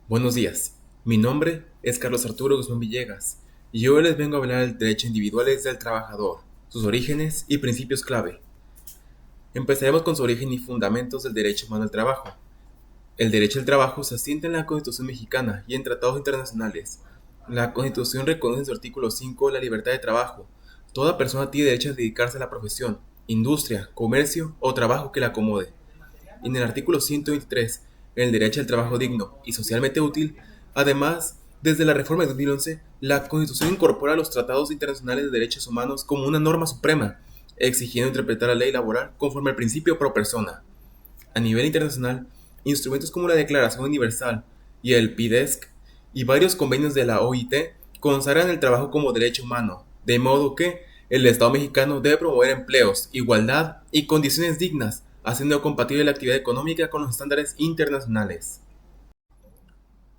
Buenos días, mi nombre es Carlos Arturo Guzmán Villegas y hoy les vengo a hablar del derecho individuales del trabajador, sus orígenes y principios clave. Empezaremos con su origen y fundamentos del derecho humano al trabajo. El derecho al trabajo se asienta en la Constitución mexicana y en tratados internacionales. La Constitución reconoce en su artículo 5 la libertad de trabajo. Toda persona tiene derecho a dedicarse a la profesión, industria, comercio o trabajo que le acomode. En el artículo 123, el derecho al trabajo digno y socialmente útil. Además, desde la reforma de 2011, la Constitución incorpora los tratados internacionales de derechos humanos como una norma suprema, exigiendo interpretar la ley laboral conforme al principio pro persona. A nivel internacional, instrumentos como la Declaración Universal y el PIDESC y varios convenios de la OIT consagran el trabajo como derecho humano, de modo que el Estado mexicano debe promover empleos, igualdad y condiciones dignas, haciendo compatible la actividad económica con los estándares internacionales.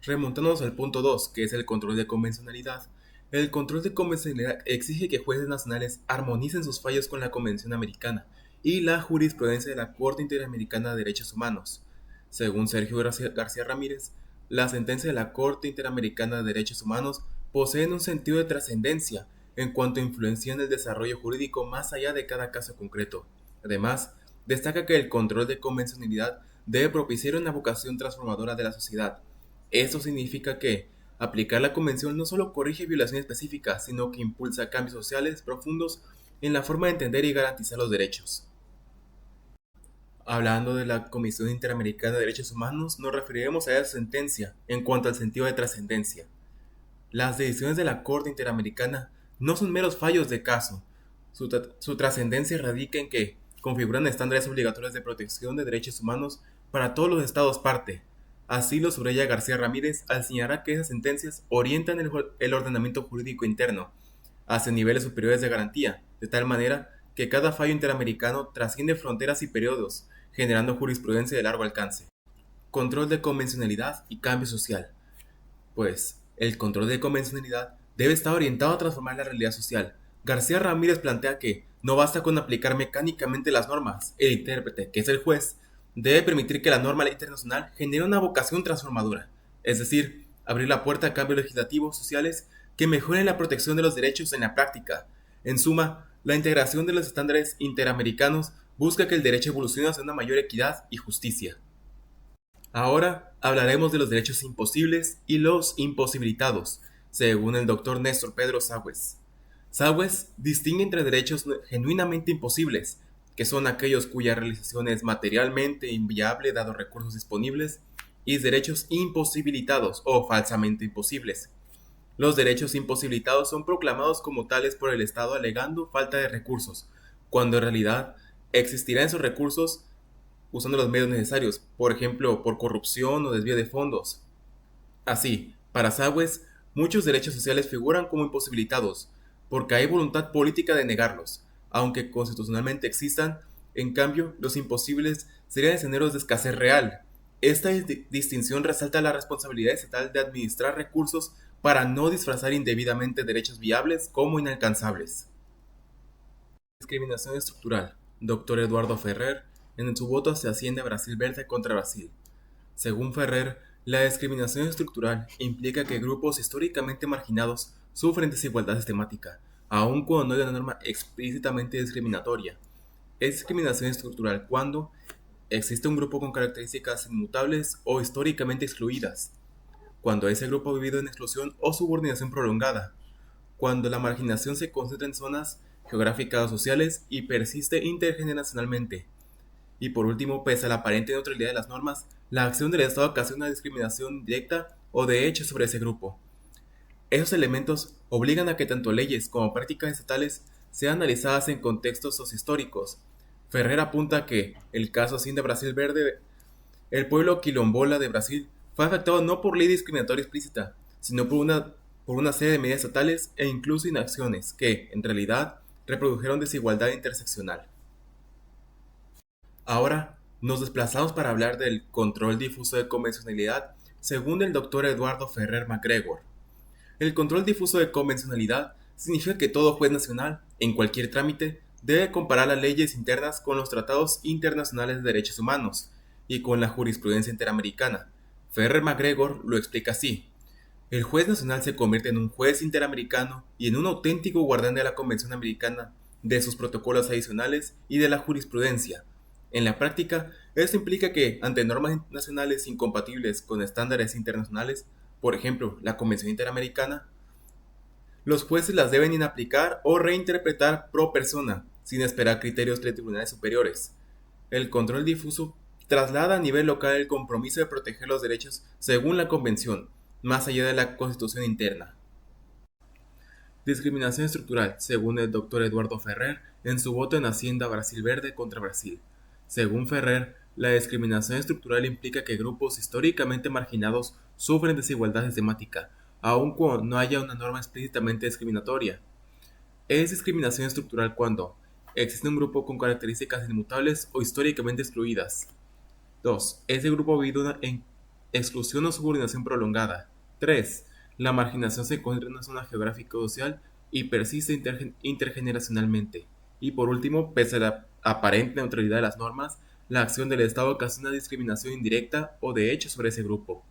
Remontándonos al punto 2, que es el control de convencionalidad. El control de convencionalidad exige que jueces nacionales armonicen sus fallos con la Convención Americana y la jurisprudencia de la Corte Interamericana de Derechos Humanos. Según Sergio García Ramírez, la sentencia de la Corte Interamericana de Derechos Humanos poseen un sentido de trascendencia en cuanto influencian el desarrollo jurídico más allá de cada caso concreto. Además, destaca que el control de convencionalidad debe propiciar una vocación transformadora de la sociedad. Esto significa que aplicar la convención no solo corrige violaciones específicas, sino que impulsa cambios sociales profundos en la forma de entender y garantizar los derechos. Hablando de la Comisión Interamericana de Derechos Humanos, nos referiremos a esa sentencia en cuanto al sentido de trascendencia. Las decisiones de la Corte Interamericana no son meros fallos de caso. Su trascendencia radica en que configuran estándares obligatorios de protección de derechos humanos para todos los estados parte. Así lo subraya García Ramírez al señalar que esas sentencias orientan el ordenamiento jurídico interno hacia niveles superiores de garantía, de tal manera que cada fallo interamericano trasciende fronteras y periodos, generando jurisprudencia de largo alcance. Control de convencionalidad y cambio social. Pues, el control de convencionalidad debe estar orientado a transformar la realidad social. García Ramírez plantea que no basta con aplicar mecánicamente las normas. El intérprete, que es el juez, debe permitir que la norma internacional genere una vocación transformadora, es decir, abrir la puerta a cambios legislativos sociales que mejoren la protección de los derechos en la práctica. En suma, la integración de los estándares interamericanos busca que el derecho evolucione hacia una mayor equidad y justicia. Ahora hablaremos de los derechos imposibles y los imposibilitados, según el doctor Néstor Pedro Sagües. Sagües distingue entre derechos genuinamente imposibles, que son aquellos cuya realización es materialmente inviable dado recursos disponibles, y derechos imposibilitados o falsamente imposibles. Los derechos imposibilitados son proclamados como tales por el Estado alegando falta de recursos, cuando en realidad existirán esos recursos usando los medios necesarios, por ejemplo, por corrupción o desvío de fondos. Así, para Sagües, muchos derechos sociales figuran como imposibilitados, porque hay voluntad política de negarlos, aunque constitucionalmente existan. En cambio, los imposibles serían escenarios de escasez real. Esta distinción resalta la responsabilidad estatal de administrar recursos para no disfrazar indebidamente derechos viables como inalcanzables. Discriminación estructural. Dr. Eduardo Ferrer, en su voto se asciende a Brasil Verde contra Brasil. Según Ferrer, la discriminación estructural implica que grupos históricamente marginados sufren desigualdad sistemática, aun cuando no hay una norma explícitamente discriminatoria. Es discriminación estructural cuando existe un grupo con características inmutables o históricamente excluidas, cuando ese grupo ha vivido en exclusión o subordinación prolongada, cuando la marginación se concentra en zonas geográficas o sociales y persiste intergeneracionalmente, y por último, pese a la aparente neutralidad de las normas, la acción del Estado ocasiona discriminación directa o de hecho sobre ese grupo. Esos elementos obligan a que tanto leyes como prácticas estatales sean analizadas en contextos sociohistóricos. Ferrer apunta que el caso Hacienda Brasil Verde, el pueblo quilombola de Brasil, fue afectado no por ley discriminatoria explícita, sino por una serie de medidas estatales e incluso inacciones que, en realidad, reprodujeron desigualdad interseccional. Ahora nos desplazamos para hablar del control difuso de convencionalidad según el doctor Eduardo Ferrer MacGregor. El control difuso de convencionalidad significa que todo juez nacional, en cualquier trámite, debe comparar las leyes internas con los tratados internacionales de derechos humanos y con la jurisprudencia interamericana. Ferrer McGregor lo explica así: el juez nacional se convierte en un juez interamericano y en un auténtico guardián de la Convención Americana, de sus protocolos adicionales y de la jurisprudencia. En la práctica, esto implica que, ante normas nacionales incompatibles con estándares internacionales, por ejemplo, la Convención Interamericana, los jueces las deben inaplicar o reinterpretar pro persona, sin esperar criterios de tribunales superiores. El control difuso traslada a nivel local el compromiso de proteger los derechos según la Convención, más allá de la Constitución interna. Discriminación estructural, según el Dr. Eduardo Ferrer en su voto en Hacienda Brasil Verde contra Brasil. Según Ferrer, la discriminación estructural implica que grupos históricamente marginados sufren desigualdad sistemática, aun cuando no haya una norma explícitamente discriminatoria. Es discriminación estructural cuando existe un grupo con características inmutables o históricamente excluidas. 2. Ese grupo ha vivido en exclusión o subordinación prolongada. 3. La marginación se encuentra en una zona geográfica o social y persiste intergeneracionalmente. Y por último, pese a la aparente neutralidad de las normas, la acción del Estado ocasiona discriminación indirecta o de hecho sobre ese grupo.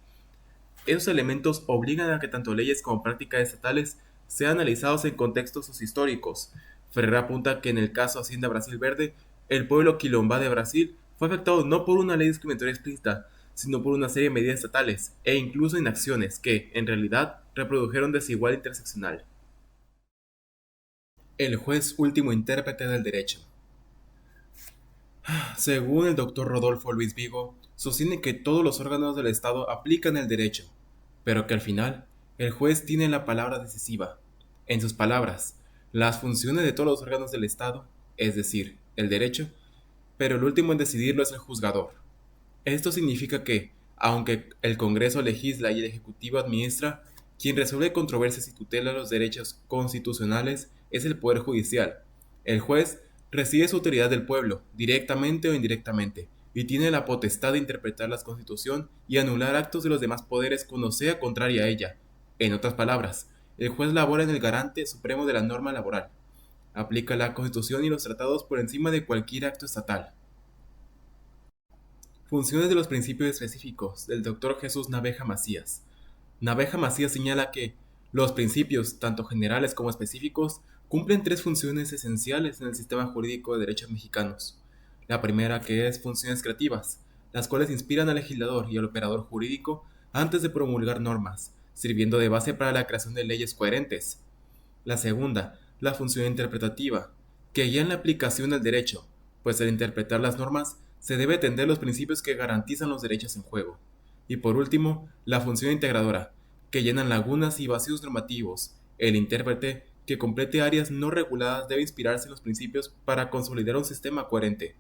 Esos elementos obligan a que tanto leyes como prácticas estatales sean analizados en contextos sociohistóricos. Ferrer apunta que en el caso Hacienda Brasil Verde, el pueblo quilombo de Brasil fue afectado no por una ley discriminatoria explícita, sino por una serie de medidas estatales e incluso inacciones que, en realidad, reprodujeron desigualdad interseccional. El juez último intérprete del derecho. Según el doctor Rodolfo Luis Vigo, sostiene que todos los órganos del Estado aplican el derecho, pero que al final el juez tiene la palabra decisiva. En sus palabras, las funciones de todos los órganos del Estado, es decir, el derecho, pero el último en decidirlo es el juzgador. Esto significa que, aunque el Congreso legisla y el Ejecutivo administra, quien resuelve controversias y tutela los derechos constitucionales es el Poder Judicial. El juez recibe su autoridad del pueblo, directamente o indirectamente, y tiene la potestad de interpretar la Constitución y anular actos de los demás poderes cuando sea contraria a ella. En otras palabras, el juez labora en el garante supremo de la norma laboral. Aplica la Constitución y los tratados por encima de cualquier acto estatal. Funciones de los principios específicos del Dr. Jesús Naveja Macías. Naveja Macías señala que los principios, tanto generales como específicos, cumplen tres funciones esenciales en el sistema jurídico de derechos mexicanos. La primera, que es funciones creativas, las cuales inspiran al legislador y al operador jurídico antes de promulgar normas, sirviendo de base para la creación de leyes coherentes. La segunda, la función interpretativa, que guía en la aplicación del derecho, pues al interpretar las normas se debe atender los principios que garantizan los derechos en juego. Y por último, la función integradora, que llenan lagunas y vacíos normativos. El intérprete que complete áreas no reguladas debe inspirarse en los principios para consolidar un sistema coherente.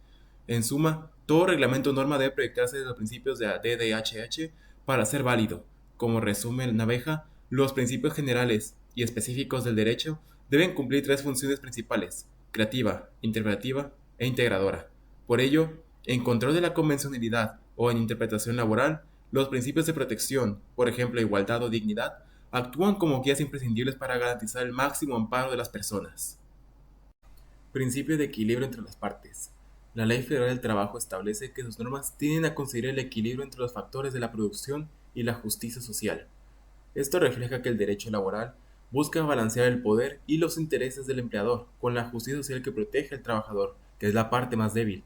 En suma, todo reglamento o norma debe proyectarse de los principios de la DDHH para ser válido. Como resume el Naveja, los principios generales y específicos del derecho deben cumplir tres funciones principales: creativa, interpretativa e integradora. Por ello, en control de la convencionalidad o en interpretación laboral, los principios de protección, por ejemplo igualdad o dignidad, actúan como guías imprescindibles para garantizar el máximo amparo de las personas. Principio de equilibrio entre las partes. La Ley Federal del Trabajo establece que sus normas tienden a conseguir el equilibrio entre los factores de la producción y la justicia social. Esto refleja que el derecho laboral busca balancear el poder y los intereses del empleador con la justicia social que protege al trabajador, que es la parte más débil.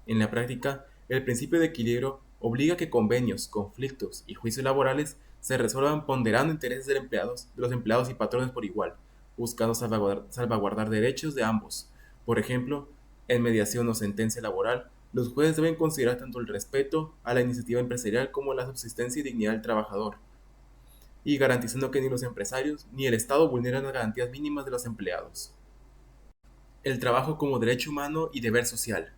En la práctica, el principio de equilibrio obliga a que convenios, conflictos y juicios laborales se resuelvan ponderando intereses de los empleados y patrones por igual, buscando salvaguardar derechos de ambos. Por ejemplo, en mediación o sentencia laboral, los jueces deben considerar tanto el respeto a la iniciativa empresarial como la subsistencia y dignidad del trabajador, y garantizando que ni los empresarios ni el Estado vulneran las garantías mínimas de los empleados. El trabajo como derecho humano y deber social.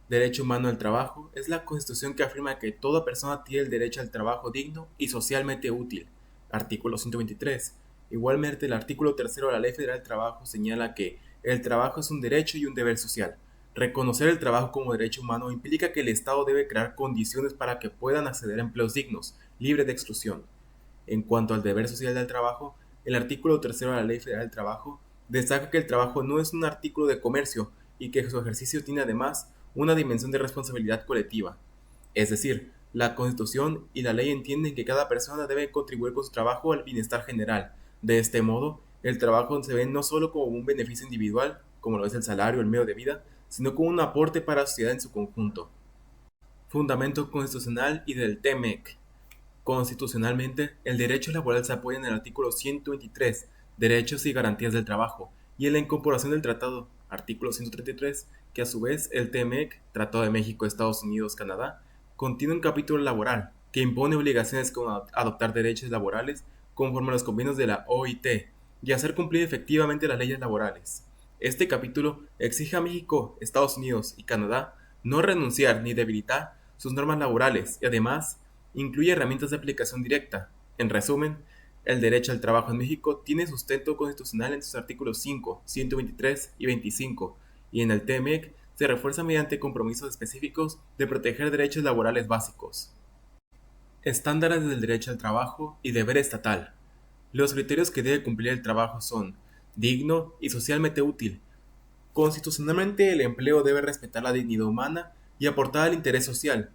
Derecho humano al trabajo es la Constitución que afirma que toda persona tiene el derecho al trabajo digno y socialmente útil. Artículo 123. Igualmente, el artículo 3 de la Ley Federal del Trabajo señala que el trabajo es un derecho y un deber social. Reconocer el trabajo como derecho humano implica que el Estado debe crear condiciones para que puedan acceder a empleos dignos, libres de exclusión. En cuanto al deber social del trabajo, el artículo 3 de la Ley Federal del Trabajo destaca que el trabajo no es un artículo de comercio y que su ejercicio tiene además una dimensión de responsabilidad colectiva. Es decir, La Constitución y la ley entienden que cada persona debe contribuir con su trabajo al bienestar general. De este modo, el trabajo se ve no solo como un beneficio individual, como lo es el salario o el medio de vida, sino como un aporte para la sociedad en su conjunto. Fundamento constitucional y del TMEC. Constitucionalmente, el derecho laboral se apoya en el artículo 123, Derechos y Garantías del Trabajo, y en la incorporación del Tratado, artículo 133, que a su vez el TMEC, Tratado de México, Estados Unidos, Canadá, contiene un capítulo laboral que impone obligaciones como adoptar derechos laborales conforme a los convenios de la OIT y hacer cumplir efectivamente las leyes laborales. Este capítulo exige a México, Estados Unidos y Canadá no renunciar ni debilitar sus normas laborales y además incluye herramientas de aplicación directa. En resumen, el derecho al trabajo en México tiene sustento constitucional en sus artículos 5, 123 y 25, y en el TMEC se refuerza mediante compromisos específicos de proteger derechos laborales básicos. Estándares del derecho al trabajo y deber estatal. Los criterios que debe cumplir el trabajo son digno y socialmente útil. Constitucionalmente, el empleo debe respetar la dignidad humana y aportar al interés social.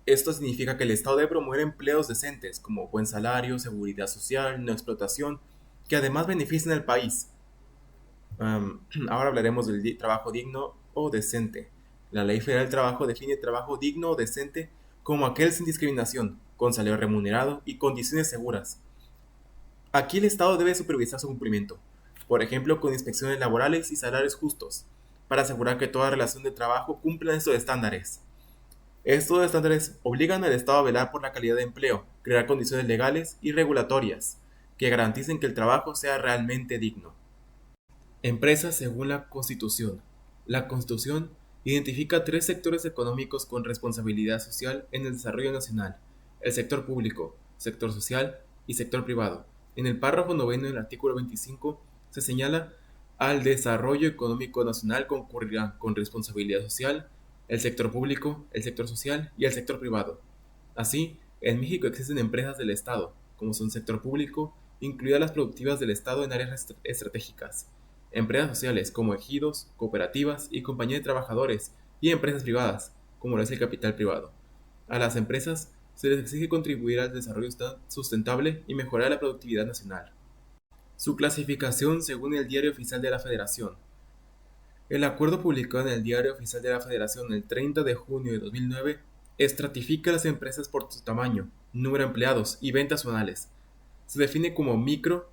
Esto significa que el Estado debe promover empleos decentes, como buen salario, seguridad social, no explotación, que además beneficien al país. Ahora hablaremos del trabajo digno o decente. La Ley Federal del Trabajo define trabajo digno o decente como aquel sin discriminación, con salario remunerado y condiciones seguras. Aquí el Estado debe supervisar su cumplimiento, por ejemplo con inspecciones laborales y salarios justos, para asegurar que toda relación de trabajo cumpla estos estándares. Estos estándares obligan al Estado a velar por la calidad de empleo, crear condiciones legales y regulatorias que garanticen que el trabajo sea realmente digno. Empresas según la Constitución. La Constitución identifica tres sectores económicos con responsabilidad social en el desarrollo nacional: el sector público, sector social y sector privado. En el párrafo noveno del artículo 25 se señala: al desarrollo económico nacional concurrirán con responsabilidad social el sector público, el sector social y el sector privado. Así, en México existen empresas del Estado, como son sector público, incluidas las productivas del Estado en áreas estratégicas, empresas sociales como ejidos, cooperativas y compañías de trabajadores, y empresas privadas, como lo es el capital privado. A las empresas se les exige contribuir al desarrollo sustentable y mejorar la productividad nacional. Su clasificación según el Diario Oficial de la Federación. El acuerdo publicado en el Diario Oficial de la Federación el 30 de junio de 2009 estratifica las empresas por su tamaño, número de empleados y ventas anuales. Se define como micro,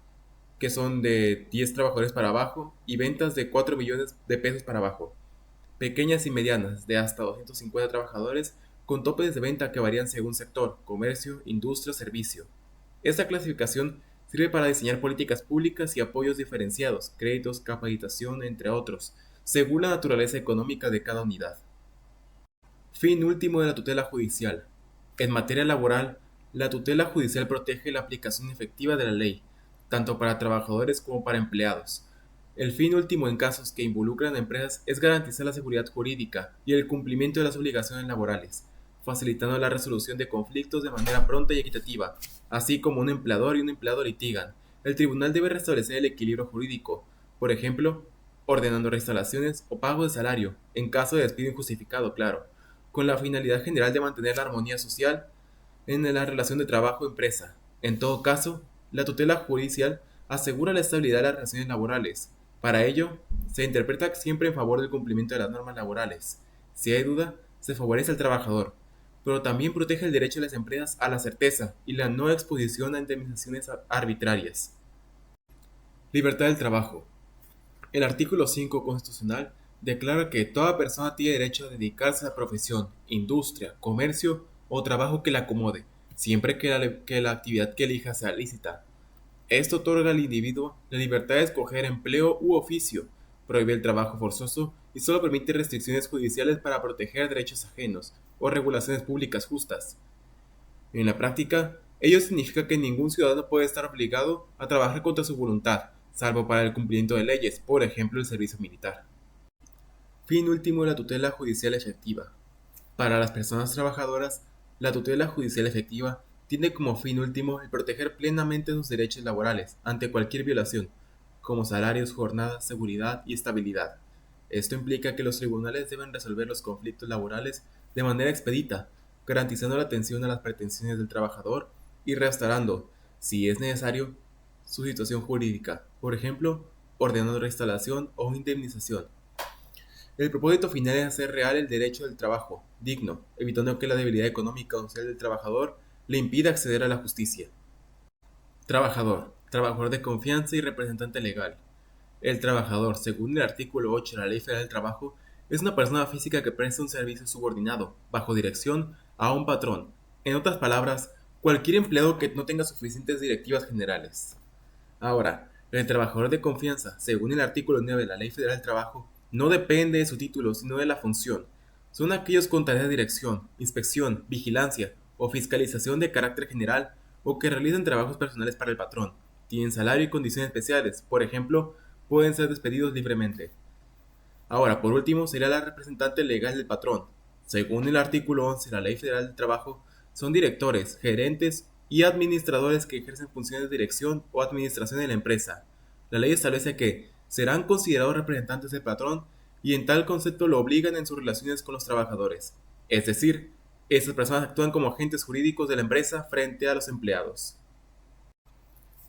que son de 10 trabajadores para abajo, y ventas de 4 millones de pesos para abajo. Pequeñas y medianas, de hasta 250 trabajadores, con topes de venta que varían según sector, comercio, industria o servicio. Esta clasificación sirve para diseñar políticas públicas y apoyos diferenciados, créditos, capacitación, entre otros, según la naturaleza económica de cada unidad. Fin último de la tutela judicial. En materia laboral, la tutela judicial protege la aplicación efectiva de la ley, tanto para trabajadores como para empleados. El fin último en casos que involucran a empresas es garantizar la seguridad jurídica y el cumplimiento de las obligaciones laborales, facilitando la resolución de conflictos de manera pronta y equitativa, así como un empleador y un empleado litigan. El tribunal debe restablecer el equilibrio jurídico, por ejemplo, ordenando reinstalaciones o pago de salario, en caso de despido injustificado, claro, con la finalidad general de mantener la armonía social en la relación de trabajo-empresa. En todo caso, la tutela judicial asegura la estabilidad de las relaciones laborales. Para ello, se interpreta siempre en favor del cumplimiento de las normas laborales. Si hay duda, se favorece al trabajador, pero también protege el derecho de las empresas a la certeza y la no exposición a indemnizaciones arbitrarias. Libertad del trabajo. El artículo 5 constitucional declara que toda persona tiene derecho a dedicarse a la profesión, industria, comercio o trabajo que la acomode, siempre que la actividad que elija sea lícita. Esto otorga al individuo la libertad de escoger empleo u oficio, prohíbe el trabajo forzoso y solo permite restricciones judiciales para proteger derechos ajenos o regulaciones públicas justas. En la práctica, ello significa que ningún ciudadano puede estar obligado a trabajar contra su voluntad, salvo para el cumplimiento de leyes, por ejemplo el servicio militar. Fin último de la tutela judicial efectiva. Para las personas trabajadoras, la tutela judicial efectiva tiene como fin último el proteger plenamente sus derechos laborales ante cualquier violación, como salarios, jornadas, seguridad y estabilidad. Esto implica que los tribunales deben resolver los conflictos laborales de manera expedita, garantizando la atención a las pretensiones del trabajador y restaurando, si es necesario, su situación jurídica, por ejemplo, ordenando reinstalación o indemnización. El propósito final es hacer real el derecho del trabajo, digno, evitando que la debilidad económica o social del trabajador le impida acceder a la justicia. Trabajador, trabajador de confianza y representante legal. El trabajador, según el artículo 8 de la Ley Federal del Trabajo, es una persona física que presta un servicio subordinado, bajo dirección, a un patrón. En otras palabras, cualquier empleado que no tenga suficientes directivas generales. Ahora, el trabajador de confianza, según el artículo 9 de la Ley Federal del Trabajo, no depende de su título, sino de la función. Son aquellos con tareas de dirección, inspección, vigilancia o fiscalización de carácter general o que realizan trabajos personales para el patrón. Tienen salario y condiciones especiales, por ejemplo, pueden ser despedidos libremente. Ahora, por último, sería la representante legal del patrón. Según el artículo 11 de la Ley Federal del Trabajo, son directores, gerentes y administradores que ejercen funciones de dirección o administración de la empresa. La ley establece que serán considerados representantes del patrón y en tal concepto lo obligan en sus relaciones con los trabajadores. Es decir, estas personas actúan como agentes jurídicos de la empresa frente a los empleados.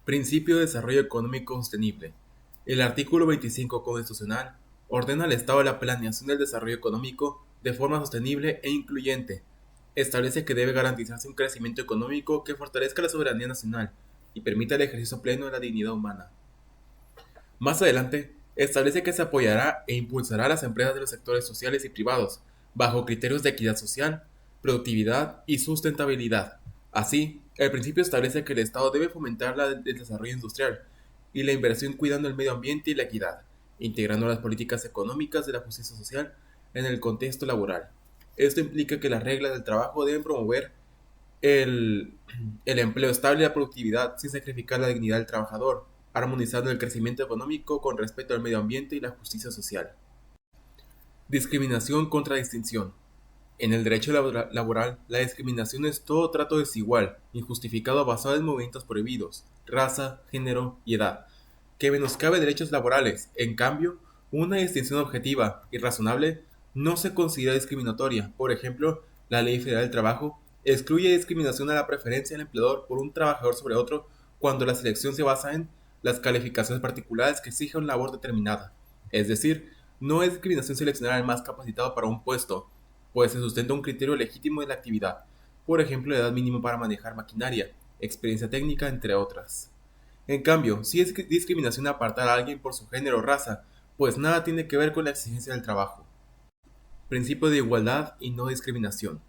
Principio de desarrollo económico sostenible. El artículo 25 constitucional ordena al Estado la planeación del desarrollo económico de forma sostenible e incluyente. Establece que debe garantizarse un crecimiento económico que fortalezca la soberanía nacional y permita el ejercicio pleno de la dignidad humana. Más adelante, establece que se apoyará e impulsará a las empresas de los sectores sociales y privados, bajo criterios de equidad social, productividad y sustentabilidad. Así, el principio establece que el Estado debe fomentar el desarrollo industrial y la inversión cuidando el medio ambiente y la equidad, integrando las políticas económicas de la justicia social en el contexto laboral. Esto implica que las reglas del trabajo deben promover el, el empleo estable y la productividad sin sacrificar la dignidad del trabajador, armonizando el crecimiento económico con respeto al medio ambiente y la justicia social. Discriminación contra distinción. En el derecho laboral, la discriminación es todo trato desigual, injustificado basado en movimientos prohibidos, raza, género y edad, que menoscabe derechos laborales. En cambio, una distinción objetiva y razonable no se considera discriminatoria. Por ejemplo, la Ley Federal del Trabajo excluye discriminación a la preferencia del empleador por un trabajador sobre otro cuando la selección se basa en las calificaciones particulares que exige una labor determinada. Es decir, no es discriminación seleccionar al más capacitado para un puesto, pues se sustenta un criterio legítimo de la actividad, por ejemplo, la edad mínima para manejar maquinaria, experiencia técnica, entre otras. En cambio, si es discriminación apartar a alguien por su género o raza, pues nada tiene que ver con la exigencia del trabajo. Principio de igualdad y no discriminación.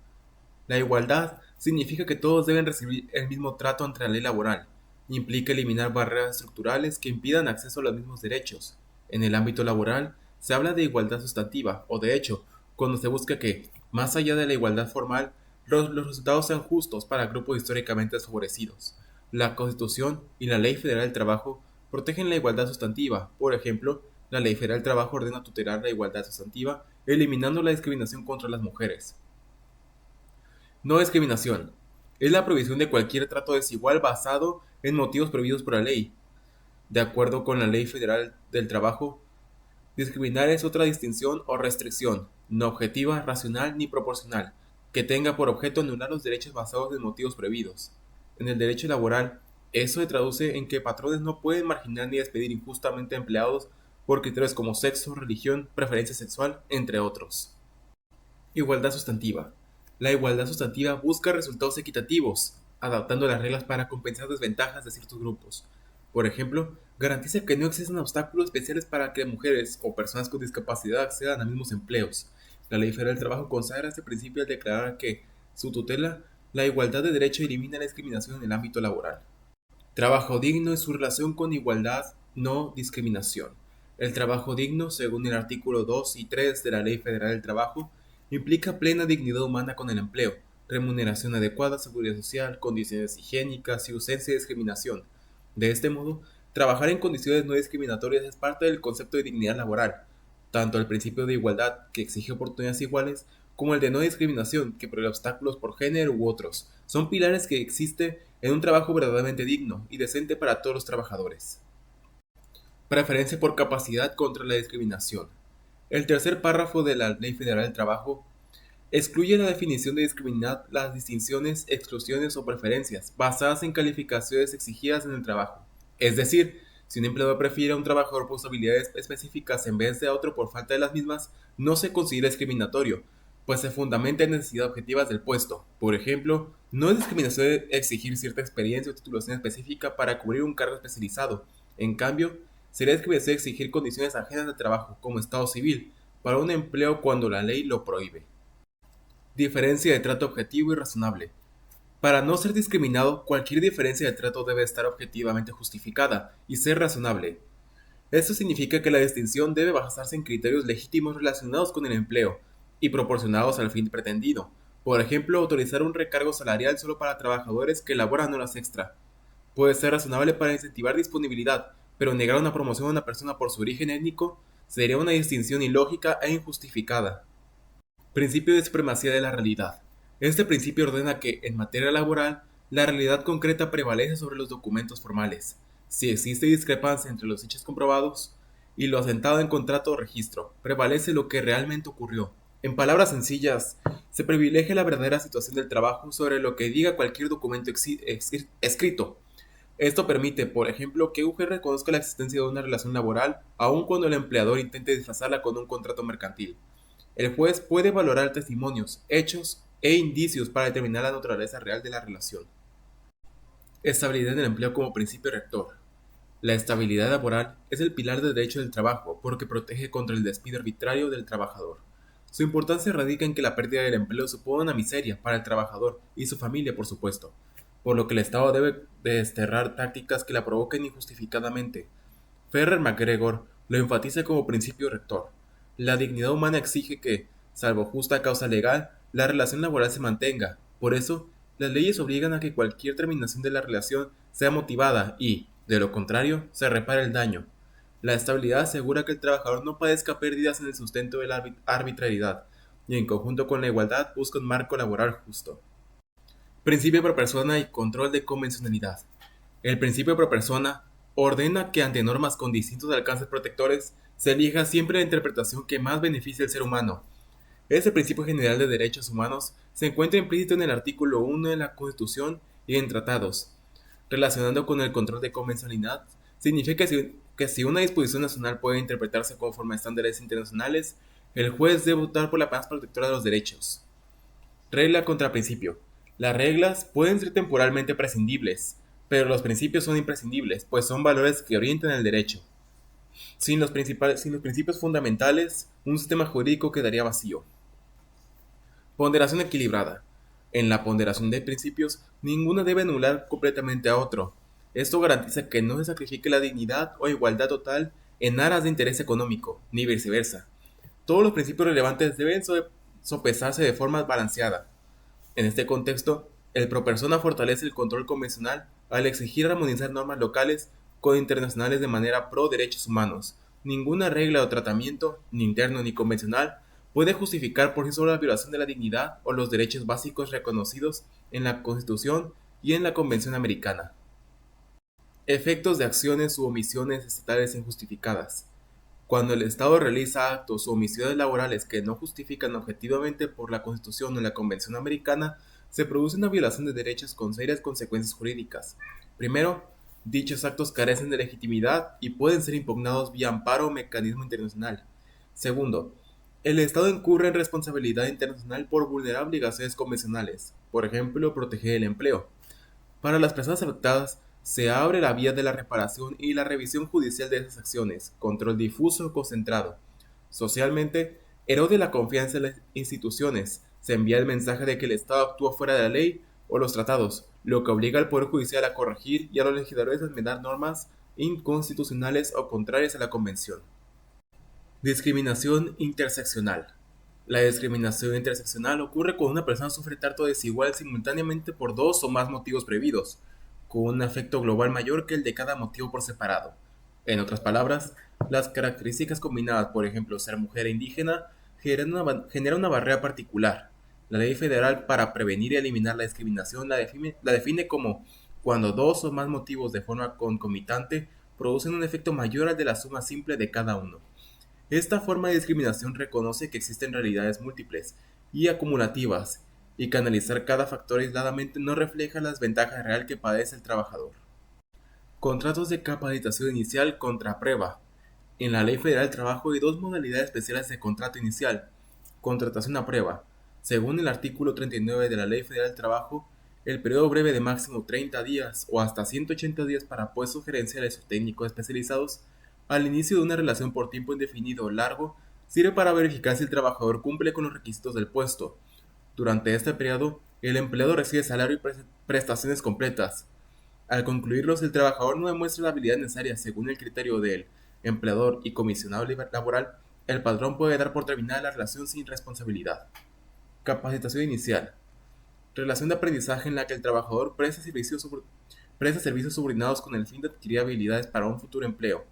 La igualdad significa que todos deben recibir el mismo trato ante la ley laboral. Implica eliminar barreras estructurales que impidan acceso a los mismos derechos. En el ámbito laboral, se habla de igualdad sustantiva, o de hecho, cuando se busca que, más allá de la igualdad formal, los resultados sean justos para grupos históricamente desfavorecidos. La Constitución y la Ley Federal del Trabajo protegen la igualdad sustantiva. Por ejemplo, la Ley Federal del Trabajo ordena tutelar la igualdad sustantiva, eliminando la discriminación contra las mujeres. No discriminación. Es la prohibición de cualquier trato desigual basado en motivos prohibidos por la ley. De acuerdo con la Ley Federal del Trabajo, discriminar es otra distinción o restricción, no objetiva, racional ni proporcional, que tenga por objeto anular los derechos basados en motivos prohibidos. En el derecho laboral, eso se traduce en que patrones no pueden marginar ni despedir injustamente a empleados por criterios como sexo, religión, preferencia sexual, entre otros. Igualdad sustantiva. La igualdad sustantiva busca resultados equitativos, adaptando las reglas para compensar desventajas de ciertos grupos. Por ejemplo, garantiza que no existan obstáculos especiales para que mujeres o personas con discapacidad accedan a mismos empleos. La Ley Federal del Trabajo consagra este principio al declarar que su tutela, la igualdad de derecho elimina la discriminación en el ámbito laboral. Trabajo digno y su relación con igualdad, no discriminación. El trabajo digno, según el artículo 2 y 3 de la Ley Federal del Trabajo, implica plena dignidad humana con el empleo, remuneración adecuada, seguridad social, condiciones higiénicas y ausencia de discriminación. De este modo, trabajar en condiciones no discriminatorias es parte del concepto de dignidad laboral, tanto el principio de igualdad, que exige oportunidades iguales, como el de no discriminación, que prohíbe obstáculos por género u otros, son pilares que existen en un trabajo verdaderamente digno y decente para todos los trabajadores. Preferencia por capacidad contra la discriminación. El tercer párrafo de la Ley Federal del Trabajo Excluye la definición de discriminar las distinciones, exclusiones o preferencias basadas en calificaciones exigidas en el trabajo. Es decir, si un empleador prefiere a un trabajador por sus habilidades específicas en vez de a otro por falta de las mismas, no se considera discriminatorio, pues se fundamenta en necesidades objetivas del puesto. Por ejemplo, no es discriminación exigir cierta experiencia o titulación específica para cubrir un cargo especializado. En cambio, sería discriminación exigir condiciones ajenas al trabajo, como estado civil, para un empleo cuando la ley lo prohíbe. Diferencia de trato objetivo y razonable. Para no ser discriminado, cualquier diferencia de trato debe estar objetivamente justificada y ser razonable. Esto significa que la distinción debe basarse en criterios legítimos relacionados con el empleo y proporcionados al fin pretendido. Por ejemplo, autorizar un recargo salarial solo para trabajadores que laboran horas extra. Puede ser razonable para incentivar disponibilidad, pero negar una promoción a una persona por su origen étnico sería una distinción ilógica e injustificada. Principio de supremacía de la realidad. Este principio ordena que, en materia laboral, la realidad concreta prevalece sobre los documentos formales. Si existe discrepancia entre los hechos comprobados y lo asentado en contrato o registro, prevalece lo que realmente ocurrió. En palabras sencillas, se privilegia la verdadera situación del trabajo sobre lo que diga cualquier documento escrito. Esto permite, por ejemplo, que un juez reconozca la existencia de una relación laboral, aun cuando el empleador intente disfrazarla con un contrato mercantil. El juez puede valorar testimonios, hechos e indicios para determinar la naturaleza real de la relación. Estabilidad en el empleo como principio rector. La estabilidad laboral es el pilar del derecho del trabajo porque protege contra el despido arbitrario del trabajador. Su importancia radica en que la pérdida del empleo supone una miseria para el trabajador y su familia, por supuesto, por lo que el Estado debe desterrar tácticas que la provoquen injustificadamente. Ferrer MacGregor lo enfatiza como principio rector. La dignidad humana exige que, salvo justa causa legal, la relación laboral se mantenga. Por eso, las leyes obligan a que cualquier terminación de la relación sea motivada y, de lo contrario, se repare el daño. La estabilidad asegura que el trabajador no padezca pérdidas en el sustento de la arbitrariedad y, en conjunto con la igualdad, busca un marco laboral justo. Principio pro persona y control de convencionalidad. El principio pro persona ordena que ante normas con distintos alcances protectores se elija siempre la interpretación que más beneficie al ser humano. Este principio general de derechos humanos se encuentra implícito en el artículo 1 de la Constitución y en tratados. Relacionando con el control de convencionalidad, significa que si una disposición nacional puede interpretarse conforme a estándares internacionales, el juez debe optar por la más protectora de los derechos. Regla contra principio. Las reglas pueden ser temporalmente prescindibles, pero los principios son imprescindibles, pues son valores que orientan el derecho. Sin los principios fundamentales, un sistema jurídico quedaría vacío. Ponderación equilibrada. En la ponderación de principios, ninguno debe anular completamente a otro. Esto garantiza que no se sacrifique la dignidad o igualdad total en aras de interés económico, ni viceversa. Todos los principios relevantes deben sopesarse de forma balanceada. En este contexto, el pro persona fortalece el control convencional al exigir armonizar normas locales con internacionales de manera pro derechos humanos. Ninguna regla o tratamiento, ni interno ni convencional, puede justificar por sí sola la violación de la dignidad o los derechos básicos reconocidos en la Constitución y en la Convención Americana. Efectos de acciones u omisiones estatales injustificadas. Cuando el Estado realiza actos o omisiones laborales que no justifican objetivamente por la Constitución o la Convención Americana, se produce una violación de derechos con serias consecuencias jurídicas. Primero, dichos actos carecen de legitimidad y pueden ser impugnados vía amparo o mecanismo internacional. Segundo, el Estado incurre en responsabilidad internacional por vulnerar obligaciones convencionales, por ejemplo, proteger el empleo. Para las personas afectadas, se abre la vía de la reparación y la revisión judicial de esas acciones, control difuso o concentrado. Socialmente, erode la confianza en las instituciones, se envía el mensaje de que el Estado actúa fuera de la ley o los tratados, lo que obliga al Poder Judicial a corregir y a los legisladores a enmendar normas inconstitucionales o contrarias a la Convención. Discriminación interseccional. La discriminación interseccional ocurre cuando una persona sufre trato desigual simultáneamente por dos o más motivos prohibidos, con un efecto global mayor que el de cada motivo por separado. En otras palabras, las características combinadas, por ejemplo, ser mujer e indígena, generan una barrera particular. La ley federal para prevenir y eliminar la discriminación la define como cuando dos o más motivos de forma concomitante producen un efecto mayor al de la suma simple de cada uno. Esta forma de discriminación reconoce que existen realidades múltiples y acumulativas, y que analizar cada factor aisladamente no refleja las ventajas reales que padece el trabajador. Contratos de capacitación inicial contra prueba. En la Ley Federal del Trabajo hay dos modalidades especiales de contrato inicial: contratación a prueba. Según el artículo 39 de la Ley Federal del Trabajo, el periodo breve de máximo 30 días o hasta 180 días para puestos gerenciales o técnicos especializados al inicio de una relación por tiempo indefinido o largo sirve para verificar si el trabajador cumple con los requisitos del puesto. Durante este periodo, el empleado recibe salario y prestaciones completas. Al concluirlos, el trabajador no demuestra la habilidad necesaria según el criterio del empleador y comisionado laboral, el patrón puede dar por terminada la relación sin responsabilidad. Capacitación inicial. Relación de aprendizaje en la que el trabajador presta servicios subordinados con el fin de adquirir habilidades para un futuro empleo.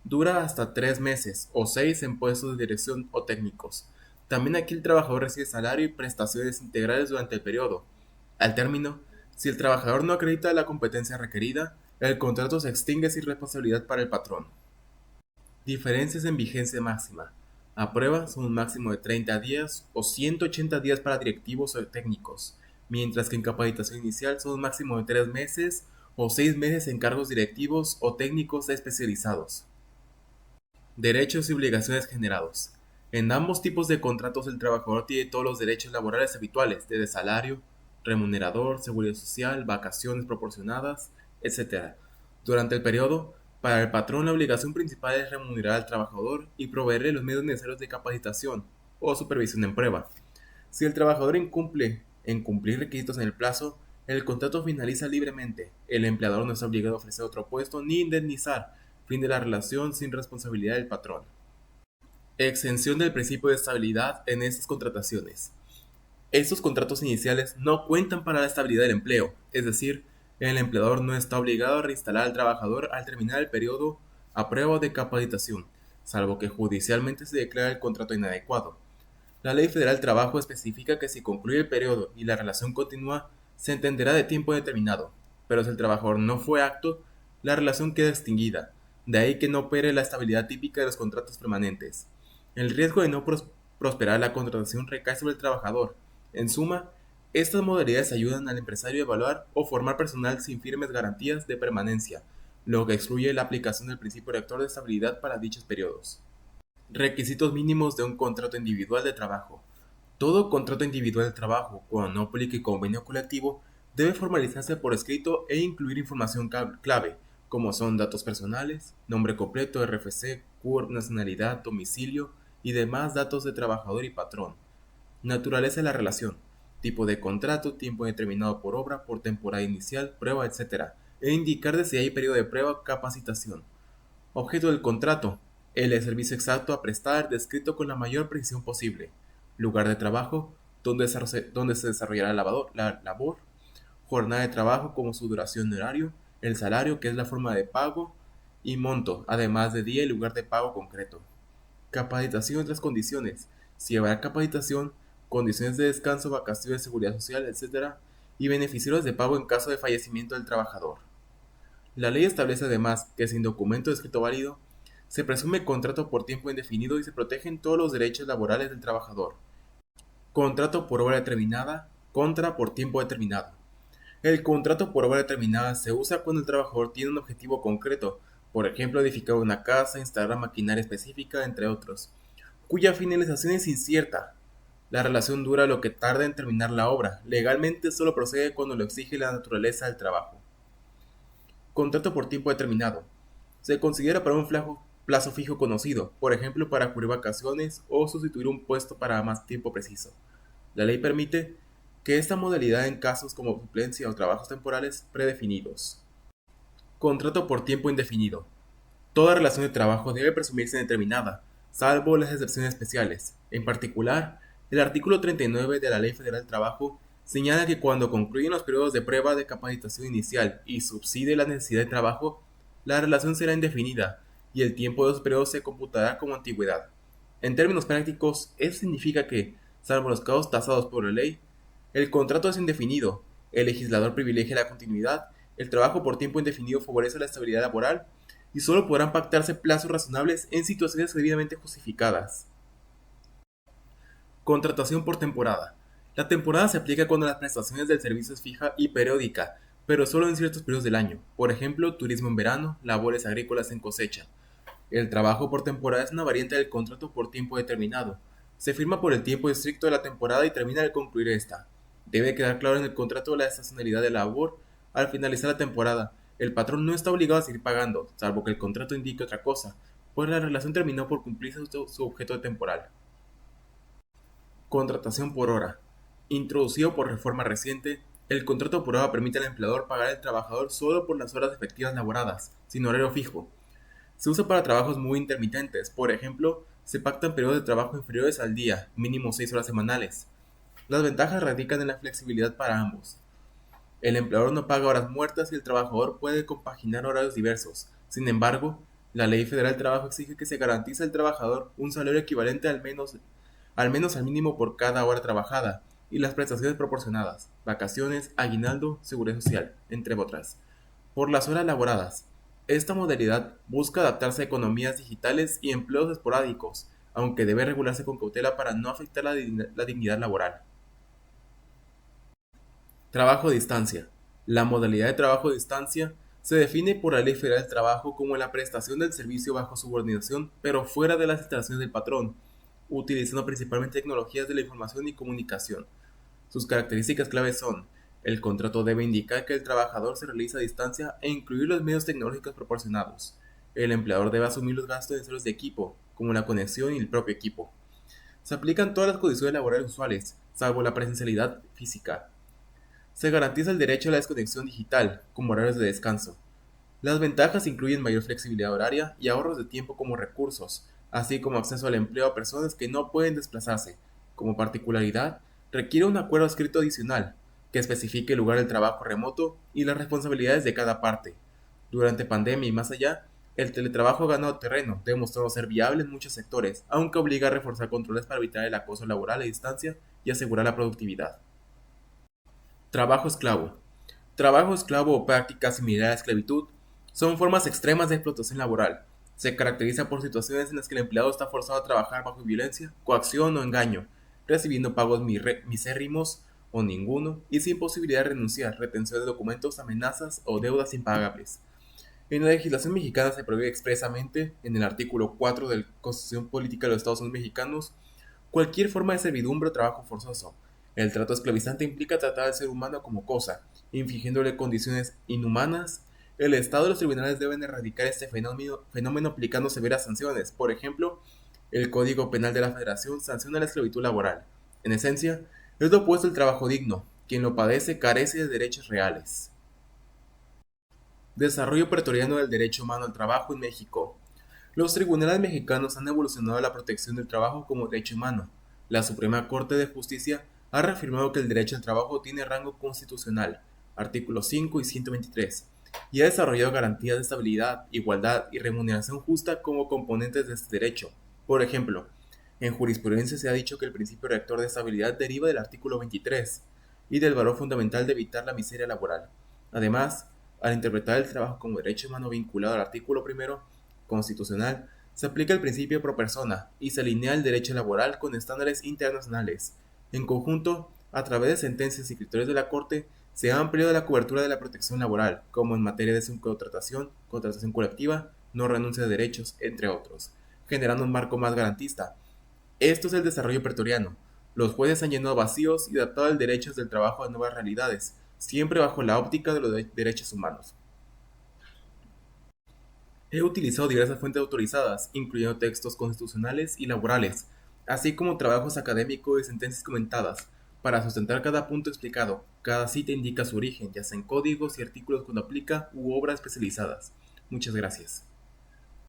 Dura hasta 3 meses o 6 en puestos de dirección o técnicos. También aquí el trabajador recibe salario y prestaciones integrales durante el periodo. Al término, si el trabajador no acredita la competencia requerida, el contrato se extingue sin responsabilidad para el patrón. Diferencias en vigencia máxima. A prueba son un máximo de 30 días o 180 días para directivos o técnicos, mientras que en capacitación inicial son un máximo de 3 meses o 6 meses en cargos directivos o técnicos especializados. Derechos y obligaciones generados. En ambos tipos de contratos el trabajador tiene todos los derechos laborales habituales, desde salario, remunerador, seguridad social, vacaciones proporcionadas, etc. Durante el periodo, para el patrón la obligación principal es remunerar al trabajador y proveerle los medios necesarios de capacitación o supervisión en prueba. Si el trabajador incumple en cumplir requisitos en el plazo, el contrato finaliza libremente. El empleador no está obligado a ofrecer otro puesto ni indemnizar. Fin de la relación sin responsabilidad del patrón. Exención del principio de estabilidad en estas contrataciones. Estos contratos iniciales no cuentan para la estabilidad del empleo, es decir, el empleador no está obligado a reinstalar al trabajador al terminar el periodo a prueba de capacitación, salvo que judicialmente se declare el contrato inadecuado. La Ley Federal del Trabajo especifica que si concluye el periodo y la relación continúa, se entenderá de tiempo determinado, pero si el trabajador no fue apto, la relación queda extinguida. De ahí que no opere la estabilidad típica de los contratos permanentes. El riesgo de no prosperar la contratación recae sobre el trabajador. En suma, estas modalidades ayudan al empresario a evaluar o formar personal sin firmes garantías de permanencia, lo que excluye la aplicación del principio rector de estabilidad para dichos periodos. Requisitos mínimos de un contrato individual de trabajo. Todo contrato individual de trabajo, cuando no aplique convenio colectivo, debe formalizarse por escrito e incluir información clave, como son datos personales, nombre completo, RFC, CURP, nacionalidad, domicilio y demás datos de trabajador y patrón. Naturaleza de la relación. Tipo de contrato, tiempo determinado por obra, por temporada inicial, prueba, etc. E indicar de si hay periodo de prueba o capacitación. Objeto del contrato. El servicio exacto a prestar descrito con la mayor precisión posible. Lugar de trabajo, donde se desarrollará la labor. Jornada de trabajo como su duración de horario. El salario, que es la forma de pago. Y monto, además de día y lugar de pago concreto. Capacitación y otras condiciones. Si habrá capacitación, condiciones de descanso, vacaciones, seguridad social, etc. Y beneficiarios de pago en caso de fallecimiento del trabajador. La ley establece además que sin documento de escrito válido, se presume contrato por tiempo indefinido y se protegen todos los derechos laborales del trabajador. Contrato por obra determinada contra por tiempo determinado. El contrato por obra determinada se usa cuando el trabajador tiene un objetivo concreto, por ejemplo, edificar una casa, instalar maquinaria específica, entre otros, cuya finalización es incierta. La relación dura lo que tarda en terminar la obra. Legalmente solo procede cuando lo exige la naturaleza del trabajo. Contrato por tiempo determinado. Se considera para un plazo fijo conocido, por ejemplo para cubrir vacaciones o sustituir un puesto para más tiempo preciso. La ley permite que esta modalidad en casos como suplencia o trabajos temporales predefinidos. Contrato por tiempo indefinido. Toda relación de trabajo debe presumirse determinada, salvo las excepciones especiales. En particular, el artículo 39 de la Ley Federal del Trabajo señala que cuando concluyen los periodos de prueba de capacitación inicial y subside la necesidad de trabajo, la relación será indefinida y el tiempo de los periodos se computará como antigüedad. En términos prácticos, eso significa que, salvo los casos tasados por la ley, el contrato es indefinido, el legislador privilegia la continuidad, el trabajo por tiempo indefinido favorece la estabilidad laboral y solo podrán pactarse plazos razonables en situaciones debidamente justificadas. Contratación por temporada. La temporada se aplica cuando las prestaciones del servicio es fija y periódica, pero solo en ciertos periodos del año. Por ejemplo, turismo en verano, labores agrícolas en cosecha. El trabajo por temporada es una variante del contrato por tiempo determinado. Se firma por el tiempo estricto de la temporada y termina al concluir esta. Debe quedar claro en el contrato la estacionalidad de la labor al finalizar la temporada. El patrón no está obligado a seguir pagando, salvo que el contrato indique otra cosa, pues la relación terminó por cumplirse su objeto temporal. Contratación por hora. Introducido por reforma reciente, el contrato por hora permite al empleador pagar al trabajador solo por las horas efectivas laboradas, sin horario fijo. Se usa para trabajos muy intermitentes, por ejemplo, se pactan periodos de trabajo inferiores al día, mínimo 6 horas semanales. Las ventajas radican en la flexibilidad para ambos. El empleador no paga horas muertas y el trabajador puede compaginar horarios diversos. Sin embargo, la Ley Federal del Trabajo exige que se garantice al trabajador un salario equivalente al menos al mínimo por cada hora trabajada y las prestaciones proporcionadas, vacaciones, aguinaldo, seguridad social, entre otras, por las horas laboradas. Esta modalidad busca adaptarse a economías digitales y empleos esporádicos, aunque debe regularse con cautela para no afectar la dignidad laboral. Trabajo a distancia. La modalidad de trabajo a distancia se define por la Ley Federal del Trabajo como la prestación del servicio bajo subordinación, pero fuera de las instalaciones del patrón, utilizando principalmente tecnologías de la información y comunicación. Sus características claves son: el contrato debe indicar que el trabajador se realiza a distancia e incluir los medios tecnológicos proporcionados. El empleador debe asumir los gastos necesarios de equipo, como la conexión y el propio equipo. Se aplican todas las condiciones laborales usuales, salvo la presencialidad física. Se garantiza el derecho a la desconexión digital, como horarios de descanso. Las ventajas incluyen mayor flexibilidad horaria y ahorros de tiempo como recursos, así como acceso al empleo a personas que no pueden desplazarse. Como particularidad, requiere un acuerdo escrito adicional, que especifique el lugar del trabajo remoto y las responsabilidades de cada parte. Durante pandemia y más allá, el teletrabajo ha ganado terreno, demostrando ser viable en muchos sectores, aunque obliga a reforzar controles para evitar el acoso laboral a distancia y asegurar la productividad. Trabajo esclavo. Trabajo esclavo o prácticas similares a la esclavitud son formas extremas de explotación laboral. Se caracteriza por situaciones en las que el empleado está forzado a trabajar bajo violencia, coacción o engaño, recibiendo pagos misérrimos o ninguno y sin posibilidad de renunciar, retención de documentos, amenazas o deudas impagables. En la legislación mexicana se prohíbe expresamente, en el artículo 4 de la Constitución Política de los Estados Unidos Mexicanos, cualquier forma de servidumbre o trabajo forzoso. El trato esclavizante implica tratar al ser humano como cosa, infligiéndole condiciones inhumanas. El Estado y los tribunales deben erradicar este fenómeno aplicando severas sanciones. Por ejemplo, el Código Penal de la Federación sanciona la esclavitud laboral. En esencia, es lo opuesto al trabajo digno. Quien lo padece carece de derechos reales. Desarrollo pretoriano del derecho humano al trabajo en México. Los tribunales mexicanos han evolucionado la protección del trabajo como derecho humano. La Suprema Corte de Justicia ha reafirmado que el derecho al trabajo tiene rango constitucional, artículos 5 y 123, y ha desarrollado garantías de estabilidad, igualdad y remuneración justa como componentes de este derecho. Por ejemplo, en jurisprudencia se ha dicho que el principio rector de estabilidad deriva del artículo 23 y del valor fundamental de evitar la miseria laboral. Además, al interpretar el trabajo como derecho humano vinculado al artículo primero constitucional, se aplica el principio pro persona y se alinea el derecho laboral con estándares internacionales. En conjunto, a través de sentencias y criterios de la Corte, se ha ampliado la cobertura de la protección laboral, como en materia de subcontratación, contratación colectiva, no renuncia de derechos, entre otros, generando un marco más garantista. Esto es el desarrollo pretoriano. Los jueces han llenado vacíos y adaptado el derecho del trabajo a nuevas realidades, siempre bajo la óptica de los derechos humanos. He utilizado diversas fuentes autorizadas, incluyendo textos constitucionales y laborales, así como trabajos académicos y sentencias comentadas, para sustentar cada punto explicado. Cada cita indica su origen, ya sea en códigos y artículos cuando aplica u obras especializadas. Muchas gracias.